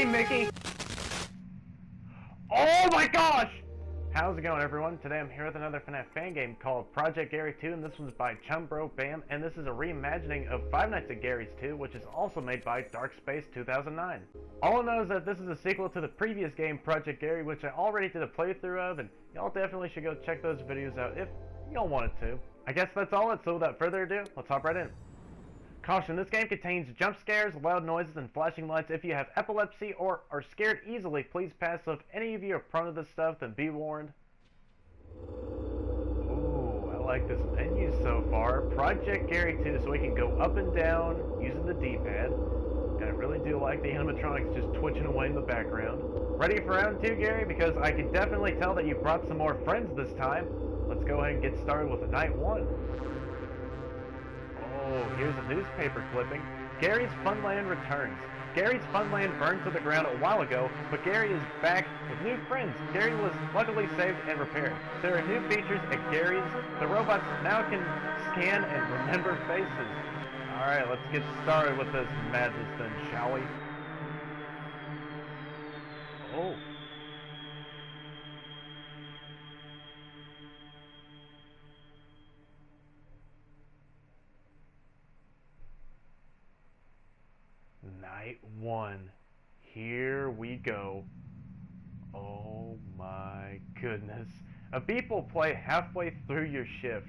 hey Mickey! Oh my gosh! How's it going, everyone? Today I'm here with another FNAF fan game called Project Garry 2, and this one's by Chumbro Bam, and this is a reimagining of Five Nights at Garry's 2, which is also made by Dark Space 2009. All I know is that this is a sequel to the previous game, Project Garry, which I already did a playthrough of, and y'all definitely should go check those videos out if y'all wanted to. I guess that's all, so without further ado, let's hop right in. Caution, this game contains jump scares, loud noises, and flashing lights. If you have epilepsy or are scared easily, please pass. So if any of you are prone to this stuff, then be warned. Ooh, I like this menu so far. Project Garry 2, so we can go up and down using the D-pad. And I really do like the animatronics just twitching away in the background. Ready for round 2, Garry? Because I can definitely tell that you brought some more friends this time. Let's go ahead and get started with night 1. Oh, here's a newspaper clipping. Garry's Funland returns. Garry's Funland burned to the ground a while ago, but Garry is back with new friends. Garry was luckily saved and repaired. There are new features at Garry's. The robots now can scan and remember faces. Alright, let's get started with this madness then, shall we? Oh. Night 1. Here we go. Oh my goodness. A beep will play halfway through your shift.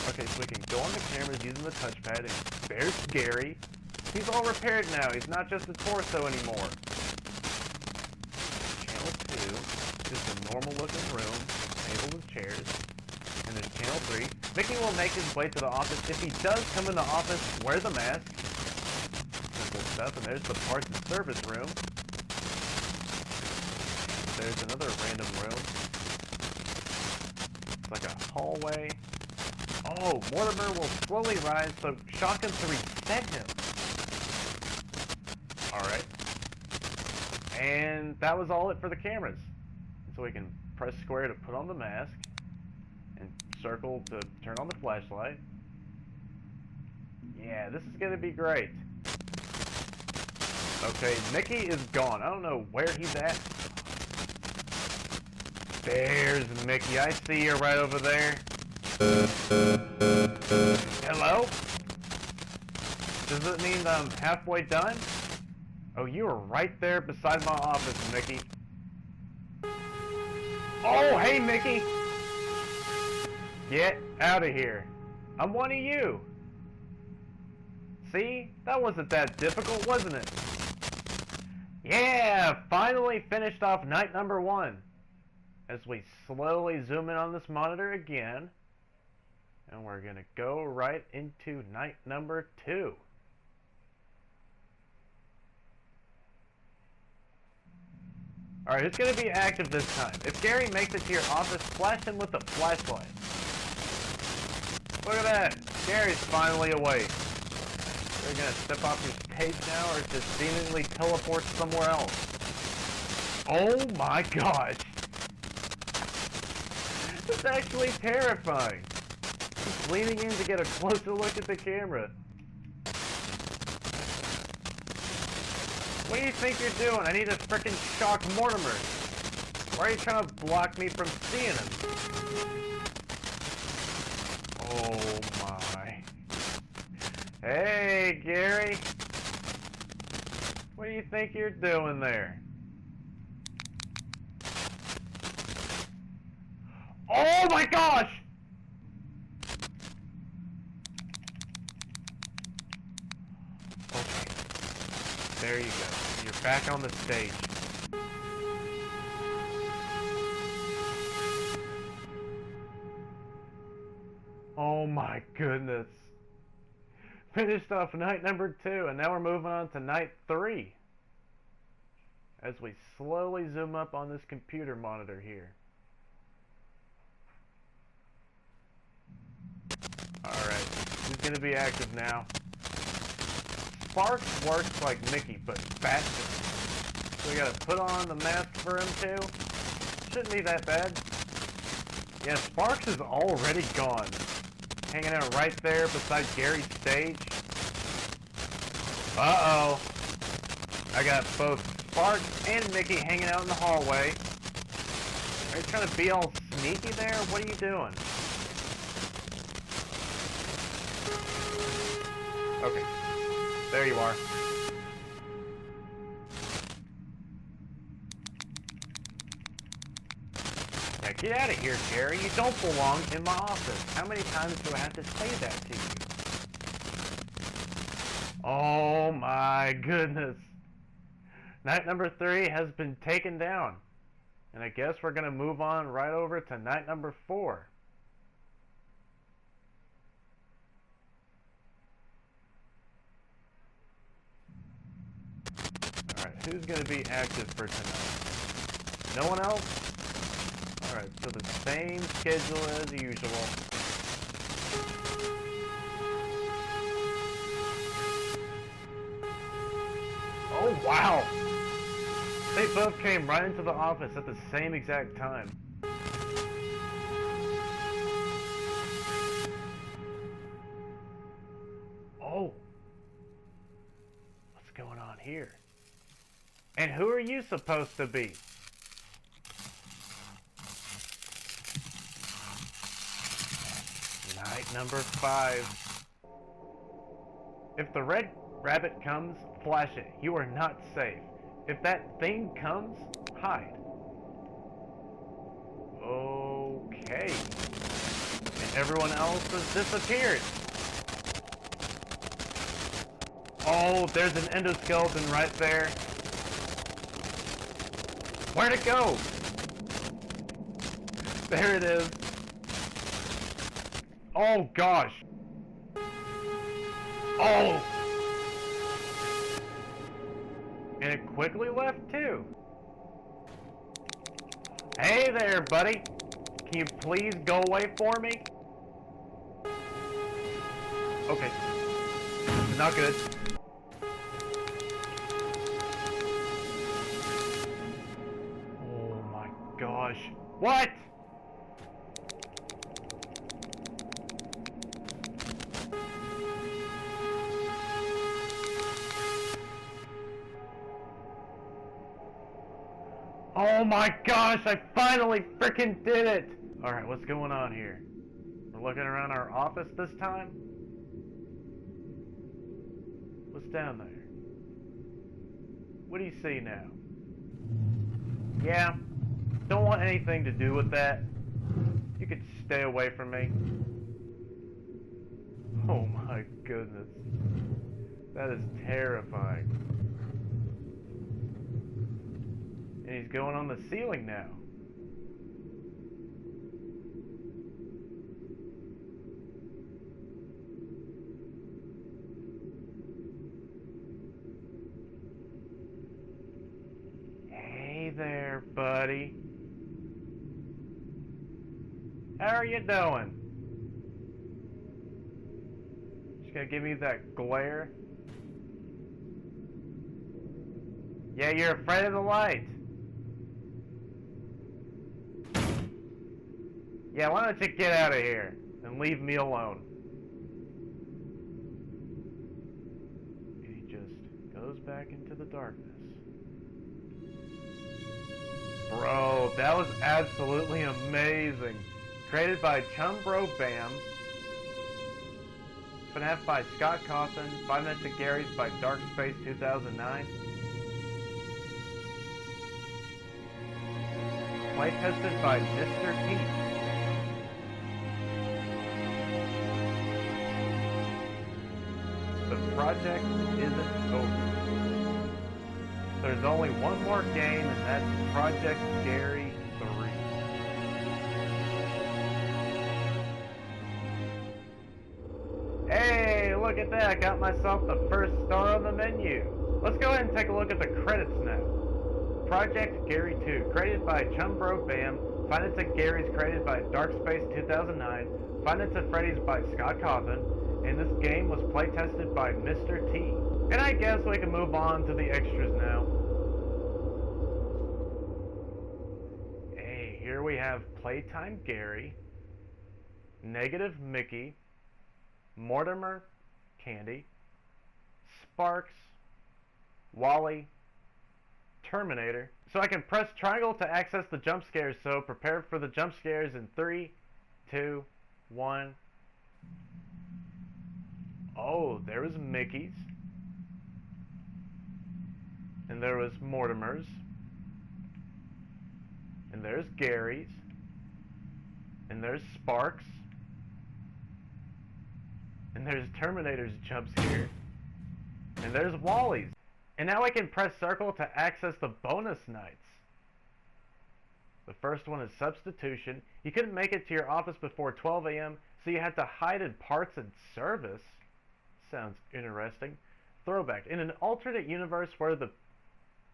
Okay, so we can go on the cameras using the touchpad, and there's Garry. He's all repaired now. He's not just a torso anymore. Channel 2. Just a normal looking room. Table and chairs. And there's channel 3. Mickey will make his way to the office. If he does come in the office, wear the mask. Stuff, and there's the parts and service room. There's another random room. It's like a hallway. Oh, Mortimer will slowly rise, so shock him to reset him. Alright. And that was all it for the cameras. So we can press square to put on the mask, and circle to turn on the flashlight. Yeah, this is gonna be great. Okay, Mickey is gone. I don't know where he's at. There's Mickey. I see you right over there. Hello? Does it mean I'm halfway done? Oh, you are right there beside my office, Mickey. Oh, hey, Mickey! Get out of here. I'm one of you. See? That wasn't that difficult, wasn't it? Yeah! Finally finished off night number 1. As we slowly zoom in on this monitor again. And we're gonna go right into night number 2. Alright, who's gonna be active this time? If Garry makes it to your office, flash him with a flashlight. Look at that! Garry's finally awake. Are you gonna step off your stage now, or just seemingly teleport somewhere else? Oh my gosh! It's actually terrifying! He's leaning in to get a closer look at the camera. What do you think you're doing? I need to frickin' shock Mortimer! Why are you trying to block me from seeing him? Oh my... Hey, Garry! What do you think you're doing there? Oh my gosh! Okay. There you go. You're back on the stage. Oh my goodness. Finished off night number 2, and now we're moving on to night 3. As we slowly zoom up on this computer monitor here. Alright, who's gonna be active now? Sparks works like Mickey, but faster. So we gotta put on the mask for him too. Shouldn't be that bad. Yeah, Sparks is already gone. Hanging out right there beside Garry's stage. Uh-oh. I got both Sparks and Mickey hanging out in the hallway. Are you trying to be all sneaky there? What are you doing? Okay. There you are. Yeah, get out of here, Garry. You don't belong in my office. How many times do I have to say that to you? Oh my goodness. Night number 3 has been taken down. And I guess we're going to move on right over to night number 4. Alright, who's going to be active for tonight? No one else? Alright, so the same schedule as usual. Oh, wow! They both came right into the office at the same exact time. Oh! What's going on here? And who are you supposed to be? Night number 5. If the red rabbit comes, flash it. You are not safe. If that thing comes, hide. Okay. And everyone else has disappeared. Oh, there's an endoskeleton right there. Where'd it go? There it is. Oh gosh. Oh! And it quickly left too. Hey there, buddy. Can you please go away for me? Okay. Not good. Oh my gosh. What? Oh my gosh, I finally freaking did it! Alright, what's going on here? We're looking around our office this time? What's down there? What do you see now? Yeah, don't want anything to do with that. You could stay away from me. Oh my goodness. That is terrifying. And he's going on the ceiling now. Hey there, buddy. How are you doing? Just gonna give me that glare? Yeah, you're afraid of the light. Yeah, why don't you get out of here and leave me alone? And he just goes back into the darkness. Bro, that was absolutely amazing. Created by Chumbro Bam. FNAF by Scott Cawthon. 5 Nights at Garry's by Dark Space 2009. Play tested by Mr. T. The project isn't over. There's only one more game, and that's Project Garry 3. Hey, look at that! I got myself the first star on the menu. Let's go ahead and take a look at the credits now. Project Garry 2, created by Chumbro Bam. 5 Nights at Garry's, created by Dark Space 2009. 5 Nights at Freddy's by Scott Cawthon. And this game was playtested by Mr. T. And I guess we can move on to the extras now. Hey, here we have Playtime Garry, Negative Mickey, Mortimer Candy, Sparks, Wally, Terminator. So I can press triangle to access the jump scares, so prepare for the jump scares in 3, 2, 1. Oh, there was Mickey's. And there was Mortimer's. And there's Garry's. And there's Sparks. And there's Terminator's jump scare. And there's Wally's. And now I can press circle to access the bonus nights. The first one is substitution. You couldn't make it to your office before 12 a.m., so you had to hide in parts and service. Sounds interesting. Throwback. In an alternate universe where the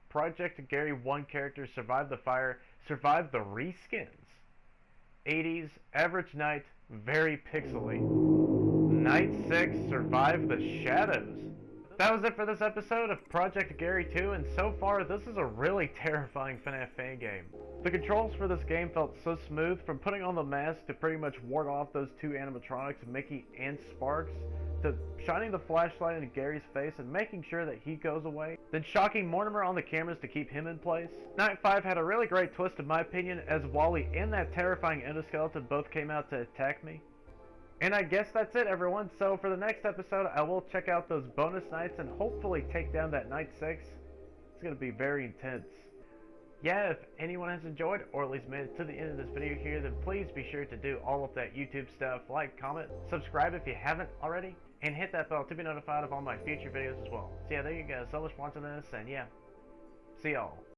Project Garry 1 characters survived the fire, survived the reskins. 80s, average night, very pixely. Night 6, survive the shadows. That was it for this episode of Project Garry 2, and so far this is a really terrifying FNAF fan game. The controls for this game felt so smooth, from putting on the mask to pretty much ward off those two animatronics, Mickey and Sparks, to shining the flashlight into Garry's face and making sure that he goes away, then shocking Mortimer on the cameras to keep him in place. Night 5 had a really great twist in my opinion, as Wally and that terrifying endoskeleton both came out to attack me. And I guess that's it, everyone. So for the next episode, I will check out those bonus nights and hopefully take down that Night 6. It's going to be very intense. Yeah, if anyone has enjoyed, or at least made it to the end of this video here, then please be sure to do all of that YouTube stuff. Like, comment, subscribe if you haven't already, and hit that bell to be notified of all my future videos as well. So yeah, there you go. So much for watching this, and yeah, see y'all.